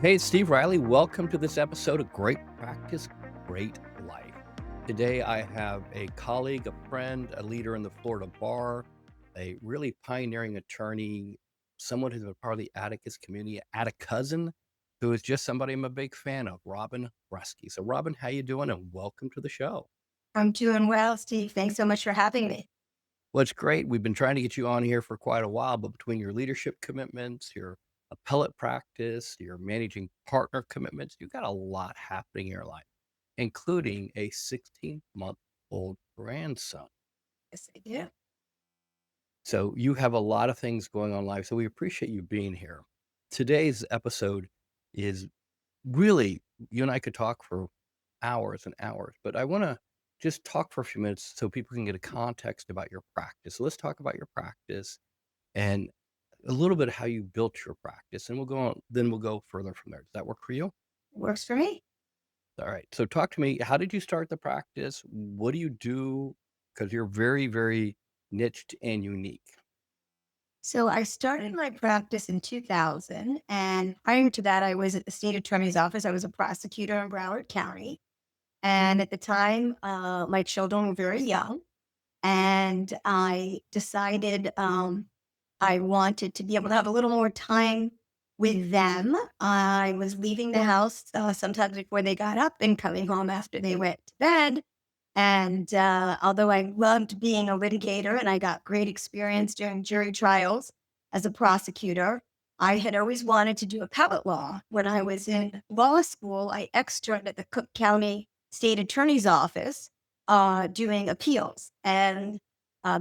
Hey, it's Steve Riley. Welcome to this episode of Great Practice, Great Life. Today, I have a colleague, a friend, a leader in the Florida bar, a really pioneering attorney, someone who's a part of the Atticus community, Atticousin, who is just somebody I'm a big fan of, Robin Bresky. So, Robin, how you doing? And welcome to the show. I'm doing well, Steve. Thanks so much for having me. Well, it's great. We've been trying to get you on here for quite a while, but between your leadership commitments, your appellate practice, your managing partner commitments, you've got a lot happening in your life, including a 16-month-old grandson. Yes, I do. So you have a lot of things going on in life. So we appreciate you being here. Today's episode is really, you and I could talk for hours and hours, but I want to just talk for a few minutes so people can get a context about your practice. So let's talk about your practice and a little bit how you built your practice, and we'll go on, then we'll go further from there. Does that work for you? Works for me. All right. So talk to me. How did you start the practice? What do you do? Because you're very, very niched and unique. So I started my practice in 2000. And prior to that, I was at the state attorney's office. I was a prosecutor in Broward County. And at the time, my children were very young. And I decided I wanted to be able to have a little more time with them. I was leaving the house sometimes before they got up and coming home after they went to bed. And although I loved being a litigator and I got great experience during jury trials as a prosecutor, I had always wanted to do appellate law. When I was in law school, I externed at the Cook County State Attorney's Office doing appeals. And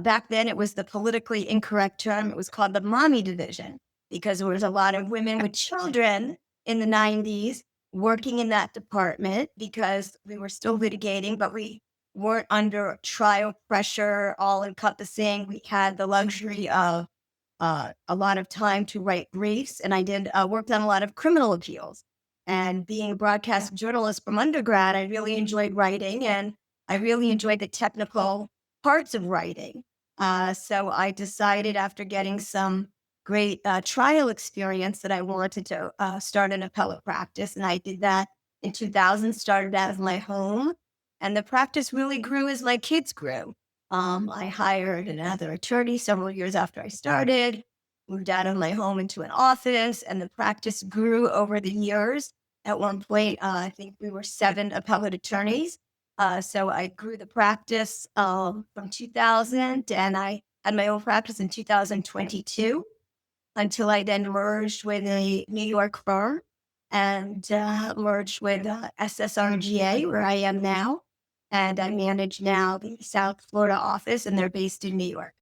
back then, it was the politically incorrect term. It was called the mommy division because there was a lot of women with children in the 90s working in that department because we were still litigating, but we weren't under trial pressure, all encompassing. We had the luxury of a lot of time to write briefs, and I did worked on a lot of criminal appeals. And being a broadcast journalist from undergrad, I really enjoyed writing, and I really enjoyed the technical parts of writing. So I decided after getting some great trial experience that I wanted to start an appellate practice, and I did that in 2000. Started that as my home, and the practice really grew as my kids grew. I hired another attorney several years after I started, moved out of my home into an office, and the practice grew over the years. At one point, I think we were 7 appellate attorneys. So I grew the practice from 2000, and I had my own practice in 2022 until I then merged with a New York firm and merged with SSRGA, where I am now. And I manage now the South Florida office, and they're based in New York.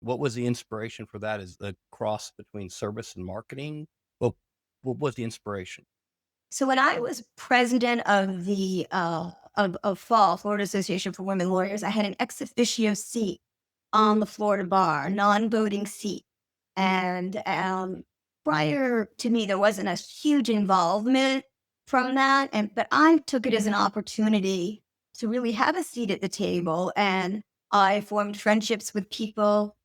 What was the inspiration for that? Is the cross between service and marketing? Well, what was the inspiration? So when I was president of the of FAL, Florida Association for Women Lawyers, I had an ex officio seat on the Florida bar, non-voting seat. And prior to me, there wasn't a huge involvement from that. And but I took it as an opportunity to really have a seat at the table. And I formed friendships with people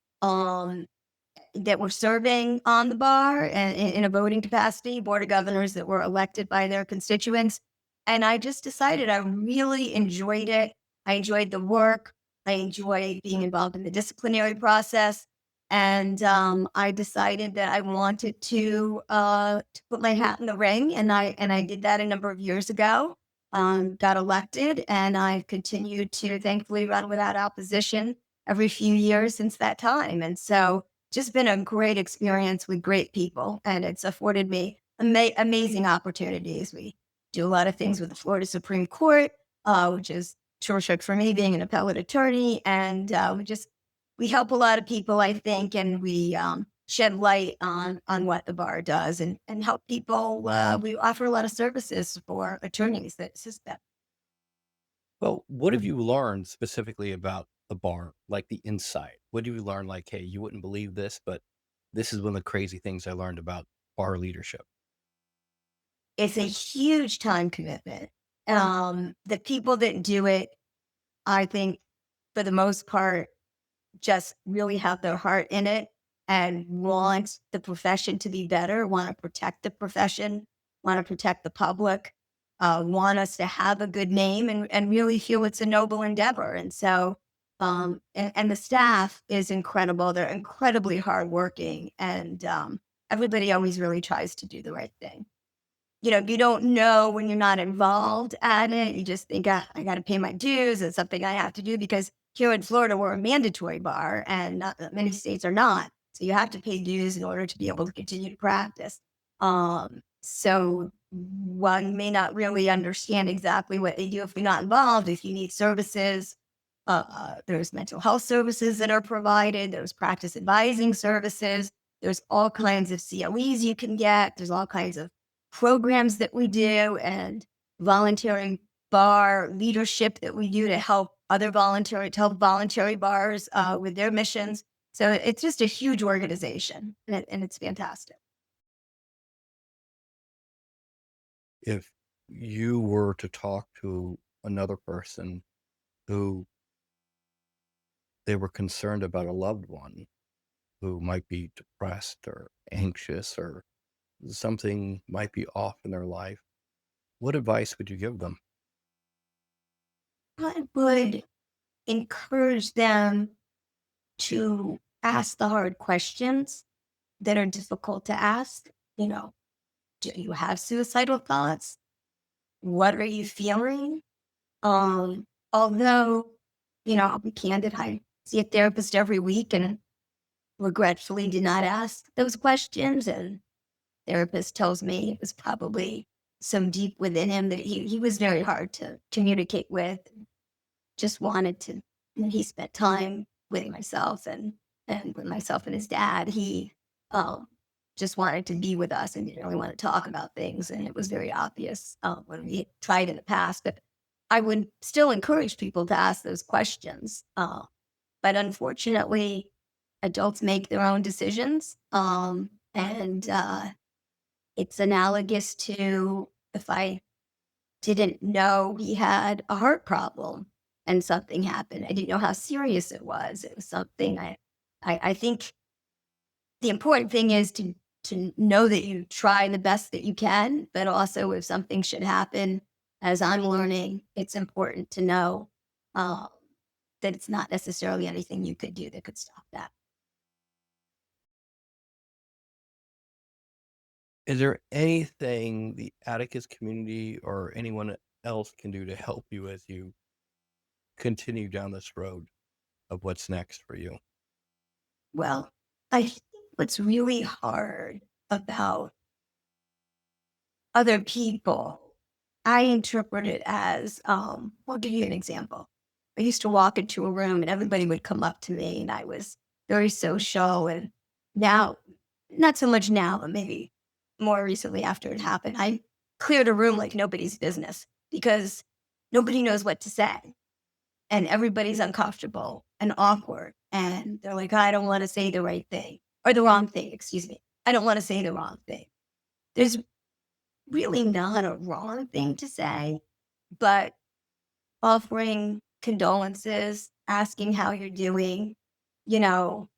that were serving on the bar and in a voting capacity, board of governors that were elected by their constituents. And I just decided I really enjoyed it. I enjoyed the work. I enjoyed being involved in the disciplinary process. And I decided that I wanted to put my hat in the ring, and I did that a number of years ago. Got elected, and I've continued to thankfully run without opposition every few years since that time. And so just been a great experience with great people, and it's afforded me amazing opportunities. We do a lot of things with the Florida Supreme Court, which is terrific for me being an appellate attorney, and we help a lot of people, I think, and we shed light on what the bar does and help people. We offer a lot of services for attorneys that assist them. Well, what have you learned specifically about the bar, like the inside? What do you learn? Like, hey, you wouldn't believe this, but this is one of the crazy things I learned about bar leadership. It's a huge time commitment. The people that do it, I think, for the most part, just really have their heart in it. and want the profession to be better, want to protect the profession, want to protect the public, want us to have a good name and really feel it's a noble endeavor. And so, and the staff is incredible. They're incredibly hardworking, and everybody always really tries to do the right thing. You don't know when you're not involved at it. You just think, "Ah, I got to pay my dues. It's something I have to do," because here in Florida, we're a mandatory bar and not that many states are not. So you have to pay dues in order to be able to continue to practice. So one may not really understand exactly what they do if you're not involved. If you need services, there's mental health services that are provided. There's practice advising services. There's all kinds of COEs you can get. There's all kinds of programs that we do and volunteering bar leadership that we do to help voluntary bars with their missions. So it's just a huge organization, and it's fantastic. If you were to talk to another person who they were concerned about a loved one who might be depressed or anxious or something might be off in their life, what advice would you give them? I would encourage them to ask the hard questions that are difficult to ask. You know, do you have suicidal thoughts? What are you feeling? Although, I'll be candid, I see a therapist every week and regretfully did not ask those questions. And therapist tells me it was probably so deep within him that he was very hard to communicate with. Just wanted to, and he spent time with myself and with myself and his dad. He um, just wanted to be with us and didn't really want to talk about things. And it was very obvious when we tried in the past. But I would still encourage people to ask those questions. But unfortunately, adults make their own decisions. And it's analogous to if I didn't know he had a heart problem and something happened. I didn't know how serious it was. It was something I think the important thing is to know that you try the best that you can, but also if something should happen, as I'm learning, it's important to know um, that it's not necessarily anything you could do that could stop that. Is there anything the Atticus community or anyone else can do to help you as you continue down this road of what's next for you? Well, I think what's really hard about other people, I interpret it as, I'll give you an example. I used to walk into a room and everybody would come up to me and I was very social. And now, not so much now, but maybe more recently after it happened, I cleared a room like nobody's business because nobody knows what to say and everybody's uncomfortable and awkward. And they're like, I don't want to say the right thing or the wrong thing, excuse me. I don't want to say the wrong thing. There's really not a wrong thing to say, but offering condolences, asking how you're doing, you know,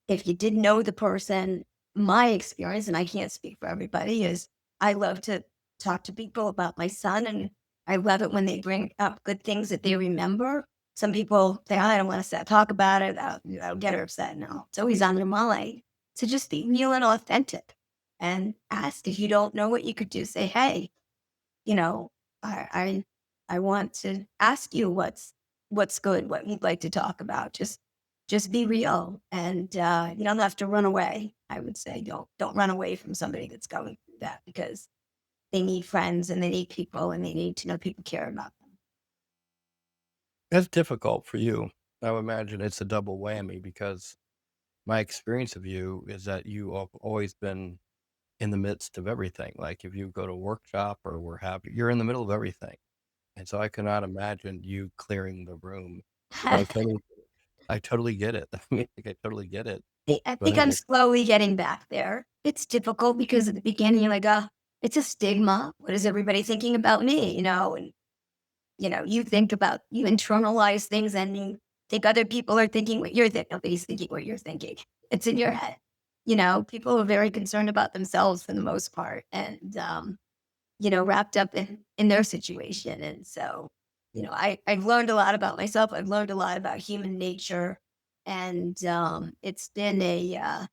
if you didn't know the person, my experience, and I can't speak for everybody, is I love to talk to people about my son, and I love it when they bring up good things that they remember. Some people say, I don't want to talk about it. I'll get her upset. No, it's always on their mind. So just be real and authentic and ask if you don't know what you could do. Say, hey, you know, I I want to ask you what's good, what you'd like to talk about. Just be real, and you don't have to run away. I would say don't run away from somebody that's going through that because they need friends and they need people and they need to know people care about them. That's difficult for you. I would imagine it's a double whammy because my experience of you is that you have always been in the midst of everything. Like if you go to a workshop or we're happy, you're in the middle of everything. And so I cannot imagine you clearing the room. So I totally get it. I mean, I totally get it. I But think I'm slowly getting back there. It's difficult because at the beginning, you're like, it's a stigma. What is everybody thinking about me? And you think about, you internalize things and think other people are thinking what you're thinking. Nobody's thinking what you're thinking. It's in your head. People are very concerned about themselves for the most part, and wrapped up in their situation. And so, I've learned a lot about myself. I've learned a lot about human nature, and it's been a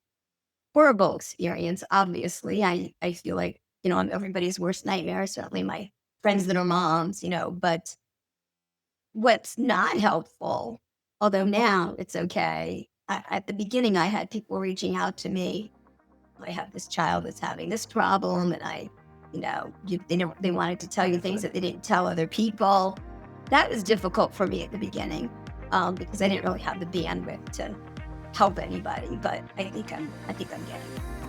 horrible experience. Obviously, I feel like I'm everybody's worst nightmare. Certainly, my friends that are moms, but what's not helpful, although now it's okay. At the beginning, I had people reaching out to me. I have this child that's having this problem, and they wanted to tell you things that they didn't tell other people. That was difficult for me at the beginning, because I didn't really have the bandwidth to help anybody. But I think I'm getting.